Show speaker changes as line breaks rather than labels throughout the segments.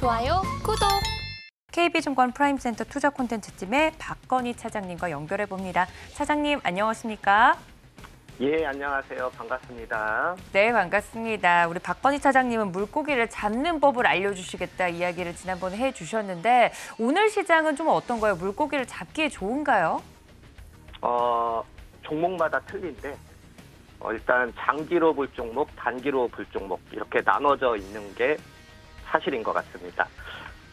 좋아요, 구독!
KB증권 프라임센터 투자콘텐츠팀의 박건희 차장님과 연결해 봅니다. 차장님 안녕하십니까?
예, 안녕하세요. 반갑습니다.
네, 반갑습니다. 우리 박건희 차장님은 물고기를 잡는 법을 알려주시겠다 이야기를 지난번에 해주셨는데 오늘 시장은 좀 어떤가요? 물고기를 잡기에 좋은가요?
종목마다 틀린데 일단 장기로 볼 종목, 단기로 볼 종목 이렇게 나눠져 있는 게 사실인 것 같습니다.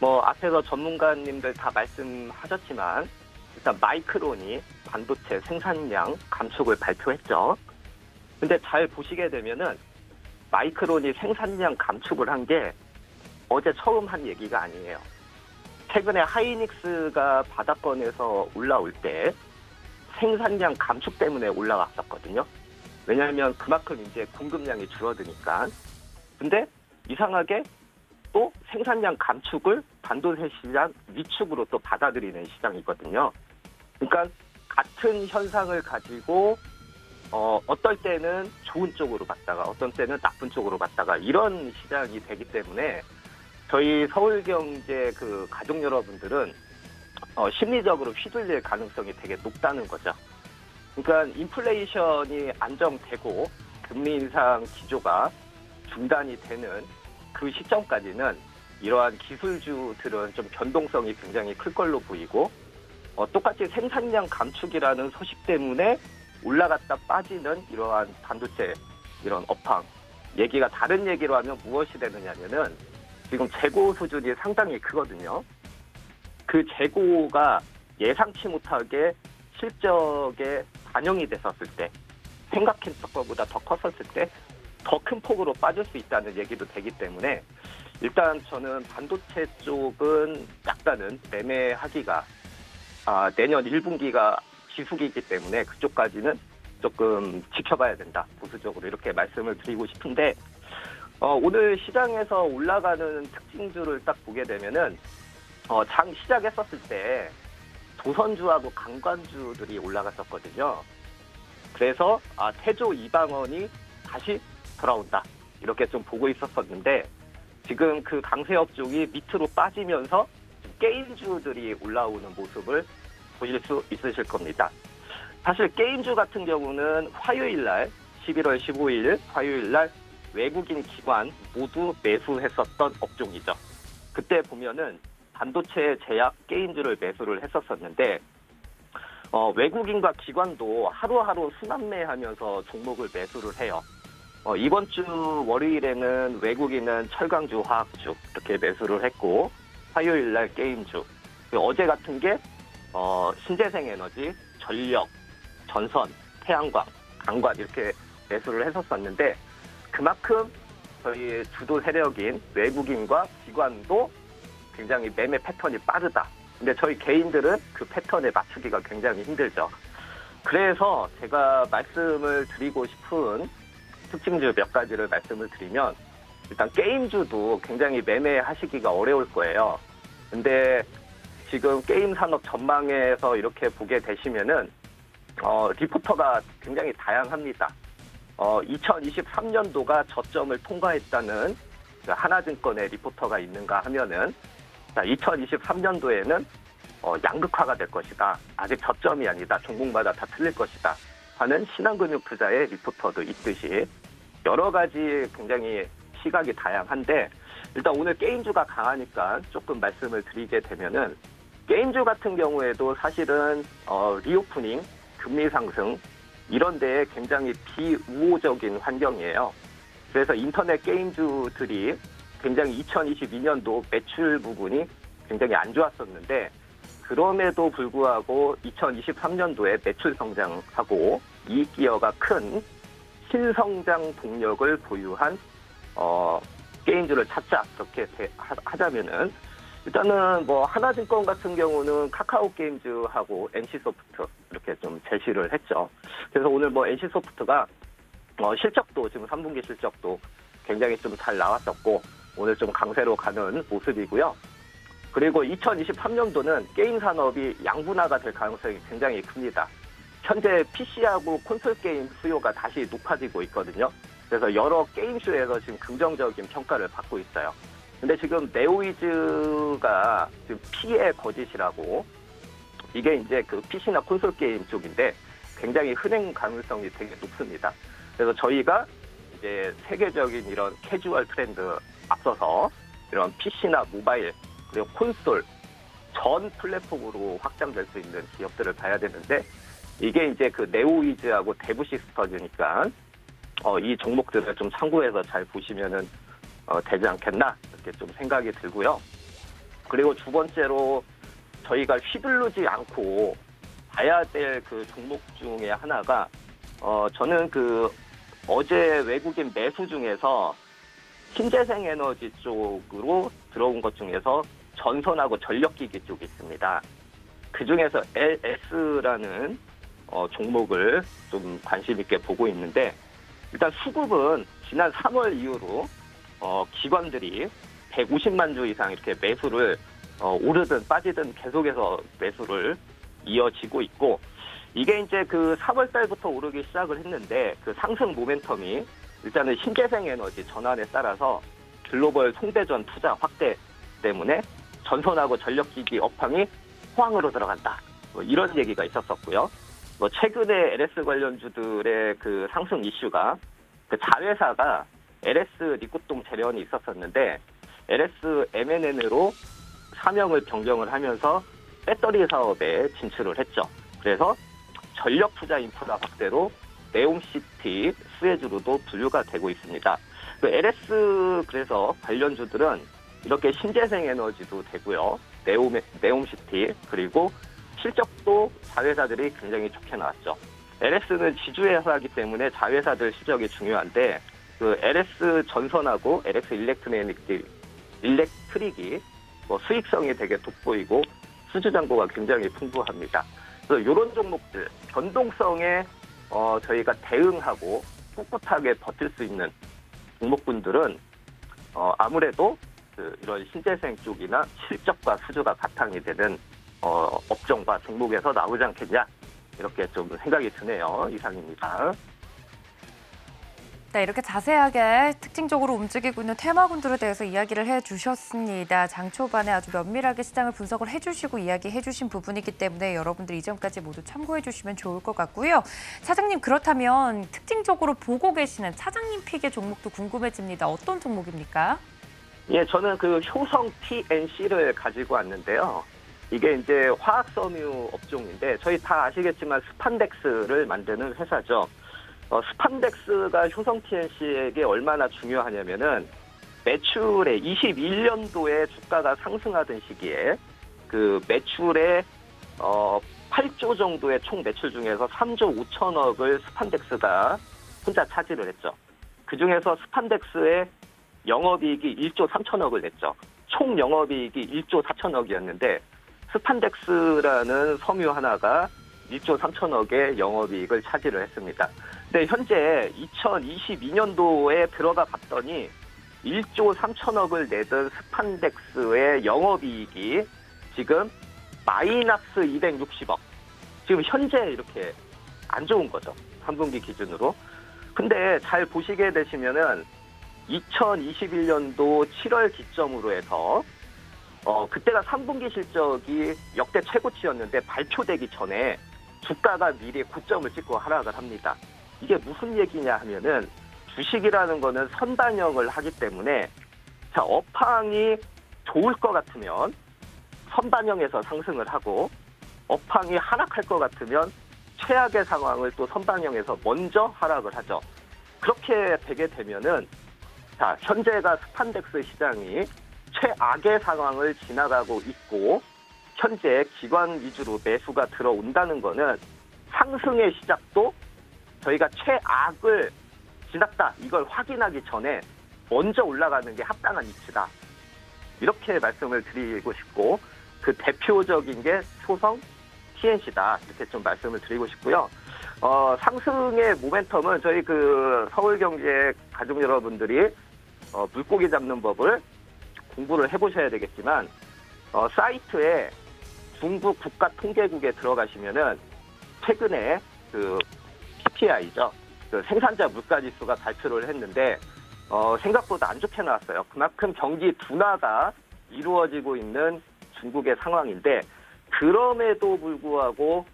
앞에서 전문가님들 다 말씀하셨지만 일단 마이크론이 반도체 생산량 감축을 발표했죠. 근데 잘 보시게 되면은 마이크론이 생산량 감축을 한 게 어제 처음 한 얘기가 아니에요. 최근에 하이닉스가 바닥권에서 올라올 때 생산량 감축 때문에 올라갔었거든요. 왜냐하면 그만큼 이제 공급량이 줄어드니까. 근데 이상하게 또 생산량 감축을 반도체 시장 위축으로 또 받아들이는 시장이거든요. 그러니까 같은 현상을 가지고 어떨 때는 좋은 쪽으로 갔다가 어떤 때는 나쁜 쪽으로 갔다가 이런 시장이 되기 때문에 저희 서울경제 그 가족 여러분들은 심리적으로 휘둘릴 가능성이 되게 높다는 거죠. 그러니까 인플레이션이 안정되고 금리 인상 기조가 중단이 되는 그 시점까지는 이러한 기술주들은 좀 변동성이 굉장히 클 걸로 보이고 똑같이 생산량 감축이라는 소식 때문에 올라갔다 빠지는 이러한 반도체 이런 업황 얘기가 다른 얘기로 하면 무엇이 되느냐면은 지금 재고 수준이 상당히 크거든요. 그 재고가 예상치 못하게 실적에 반영이 됐었을 때 생각했던 것보다 더 컸었을 때 더 큰 폭으로 빠질 수 있다는 얘기도 되기 때문에 일단 저는 반도체 쪽은 약간은 매매하기가 내년 1분기가 지수기이기 때문에 그쪽까지는 조금 지켜봐야 된다. 보수적으로 이렇게 말씀을 드리고 싶은데 오늘 시장에서 올라가는 특징주를 딱 보게 되면은 장 시작했었을 때 조선주하고 강관주들이 올라갔었거든요. 그래서 태조 이방원이 다시 돌아온다. 이렇게 좀 보고 있었었는데 지금 그 강세업 쪽이 밑으로 빠지면서 게임주들이 올라오는 모습을 보실 수 있으실 겁니다. 사실 게임주 같은 경우는 화요일 날 11월 15일 화요일 날 외국인 기관 모두 매수했었던 업종이죠. 그때 보면은 반도체 제약 게임주를 매수를 했었었는데 외국인과 기관도 하루하루 순환매하면서 종목을 매수를 해요. 이번 주 월요일에는 외국인은 철강주, 화학주 이렇게 매수를 했고 화요일 날 게임주, 어제 같은 게 신재생에너지, 전력, 전선, 태양광, 강관 이렇게 매수를 했었었는데 그만큼 저희 주도 세력인 외국인과 기관도 굉장히 매매 패턴이 빠르다. 근데 저희 개인들은 그 패턴에 맞추기가 굉장히 힘들죠. 그래서 제가 말씀을 드리고 싶은 특징주 몇 가지를 말씀을 드리면 일단 게임주도 굉장히 매매하시기가 어려울 거예요. 근데 지금 게임 산업 전망에서 이렇게 보게 되시면은 리포터가 굉장히 다양합니다. 2023년도가 저점을 통과했다는 하나증권의 리포터가 있는가 하면은 2023년도에는 양극화가 될 것이다. 아직 저점이 아니다. 종목마다 다 틀릴 것이다. 하는 신한금융투자의 리포터도 있듯이 여러 가지 굉장히 시각이 다양한데 일단 오늘 게임주가 강하니까 조금 말씀을 드리게 되면은 게임주 같은 경우에도 사실은 리오프닝, 금리 상승 이런 데에 굉장히 비우호적인 환경이에요. 그래서 인터넷 게임주들이 굉장히 2022년도 매출 부분이 굉장히 안 좋았었는데 그럼에도 불구하고 2023년도에 매출 성장하고 이익 기여가 큰 신성장 동력을 보유한 게임주를 찾자 그렇게 하자면은 일단은 하나증권 같은 경우는 카카오 게임즈하고 NC소프트 이렇게 좀 제시를 했죠. 그래서 오늘 NC소프트가 실적도 지금 3분기 실적도 굉장히 좀 잘 나왔었고 오늘 좀 강세로 가는 모습이고요. 그리고 2023년도는 게임 산업이 양분화가 될 가능성이 굉장히 큽니다. 현재 PC하고 콘솔 게임 수요가 다시 높아지고 있거든요. 그래서 여러 게임쇼에서 지금 긍정적인 평가를 받고 있어요. 근데 지금 네오이즈가 지금 피의 거짓이라고, 이게 이제 그 PC나 콘솔 게임 쪽인데 굉장히 흔행 가능성이 되게 높습니다. 그래서 저희가 이제 세계적인 이런 캐주얼 트렌드 앞서서 이런 PC나 모바일 그리고 콘솔 전 플랫폼으로 확장될 수 있는 기업들을 봐야 되는데, 이게 이제 그 네오이즈하고 데브시스터즈니까 이 종목들을 좀 참고해서 잘 보시면은 되지 않겠나 이렇게 좀 생각이 들고요. 그리고 두 번째로 저희가 휘둘르지 않고 봐야 될 그 종목 중에 하나가 저는 그 어제 외국인 매수 중에서 신재생 에너지 쪽으로 들어온 것 중에서 전선하고 전력기기 쪽이 있습니다. 그 중에서 LS라는 종목을 좀 관심 있게 보고 있는데, 일단 수급은 지난 3월 이후로 기관들이 150만 주 이상 이렇게 매수를 오르든 빠지든 계속해서 매수를 이어지고 있고, 이게 이제 그 3월 달부터 오르기 시작을 했는데 그 상승 모멘텀이 일단은 신재생 에너지 전환에 따라서 글로벌 송대전 투자 확대 때문에 전선하고 전력기기 업황이 호황으로 들어간다, 뭐 이런 얘기가 있었었고요. 뭐 최근에 LS 관련주들의 그 상승 이슈가 그 자회사가 LS 리꾸동 재련이 있었었는데 LS MNN으로 사명을 변경을 하면서 배터리 사업에 진출을 했죠. 그래서 전력 투자 인프라 확대로 네옴시티, 스웨즈로도 분류가 되고 있습니다. 그 LS 그래서 관련주들은 이렇게 신재생 에너지도 되고요. 네옴시티, 그리고 실적도 자회사들이 굉장히 좋게 나왔죠. LS는 지주회사이기 때문에 자회사들 실적이 중요한데 그 LS 전선하고 LS 일렉트릭이 뭐 수익성이 되게 돋보이고 수주잔고가 굉장히 풍부합니다. 그래서 이런 종목들 변동성에 저희가 대응하고 꿋꿋하게 버틸 수 있는 종목군들은 아무래도 이런 신재생 쪽이나 실적과 수주가 바탕이 되는 업종과 종목에서 나오지 않겠냐, 이렇게 좀 생각이 드네요. 이상입니다.
네, 이렇게 자세하게 특징적으로 움직이고 있는 테마군들에 대해서 이야기를 해주셨습니다. 장 초반에 아주 면밀하게 시장을 분석을 해주시고 이야기해주신 부분이기 때문에 여러분들 이 점까지 모두 참고해주시면 좋을 것 같고요. 차장님, 그렇다면 특징적으로 보고 계시는 차장님 픽의 종목도 궁금해집니다. 어떤 종목입니까?
예, 저는 그 효성 TNC를 가지고 왔는데요. 이게 이제 화학섬유 업종인데 저희 다 아시겠지만 스판덱스를 만드는 회사죠. 스판덱스가 효성 TNC에게 얼마나 중요하냐면은 매출에 21년도에 주가가 상승하던 시기에 그 매출의 8조 정도의 총 매출 중에서 3조 5천억을 스판덱스가 혼자 차지를 했죠. 그중에서 스판덱스의 영업이익이 1조 3천억을 냈죠. 총 영업이익이 1조 4천억이었는데 스판덱스라는 섬유 하나가 1조 3천억의 영업이익을 차지를 했습니다. 근데 현재 2022년도에 들어가 봤더니 1조 3천억을 내던 스판덱스의 영업이익이 지금 마이너스 260억. 지금 현재 이렇게 안 좋은 거죠. 3분기 기준으로. 근데 잘 보시게 되시면은 2021년도 7월 기점으로 해서 그때가 3분기 실적이 역대 최고치였는데 발표되기 전에 주가가 미리 고점을 찍고 하락을 합니다. 이게 무슨 얘기냐 하면은 주식이라는 거는 선반영을 하기 때문에 자, 업황이 좋을 것 같으면 선반영해서 상승을 하고 업황이 하락할 것 같으면 최악의 상황을 또 선반영해서 먼저 하락을 하죠. 그렇게 되게 되면은 자, 현재가 스판덱스 시장이 최악의 상황을 지나가고 있고 현재 기관 위주로 매수가 들어온다는 거는 상승의 시작도 저희가 최악을 지났다, 이걸 확인하기 전에 먼저 올라가는 게 합당한 이치다, 이렇게 말씀을 드리고 싶고 그 대표적인 게 효성 TNC다, 이렇게 좀 말씀을 드리고 싶고요. 상승의 모멘텀은 저희 그 서울경제 가족 여러분들이 물고기 잡는 법을 공부를 해보셔야 되겠지만 사이트에 중국 국가통계국에 들어가시면은 최근에 그 PPI죠. 그 생산자 물가지수가 발표를 했는데 생각보다 안 좋게 나왔어요. 그만큼 경기 둔화가 이루어지고 있는 중국의 상황인데 그럼에도 불구하고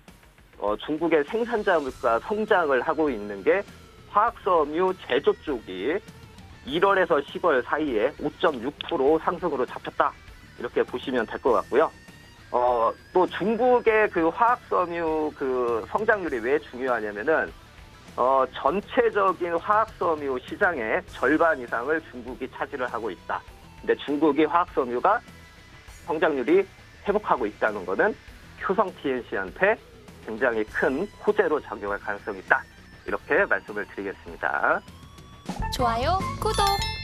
중국의 생산자 물가 성장을 하고 있는 게 화학섬유 제조 쪽이 1월에서 10월 사이에 5.6% 상승으로 잡혔다. 이렇게 보시면 될 것 같고요. 또 중국의 그 화학섬유 그 성장률이 왜 중요하냐면은 전체적인 화학섬유 시장의 절반 이상을 중국이 차지를 하고 있다. 근데 중국이 화학섬유가 성장률이 회복하고 있다는 것은 효성 TNC한테 굉장히 큰 호재로 작용할 가능성이 있다. 이렇게 말씀을 드리겠습니다.
좋아요, 구독!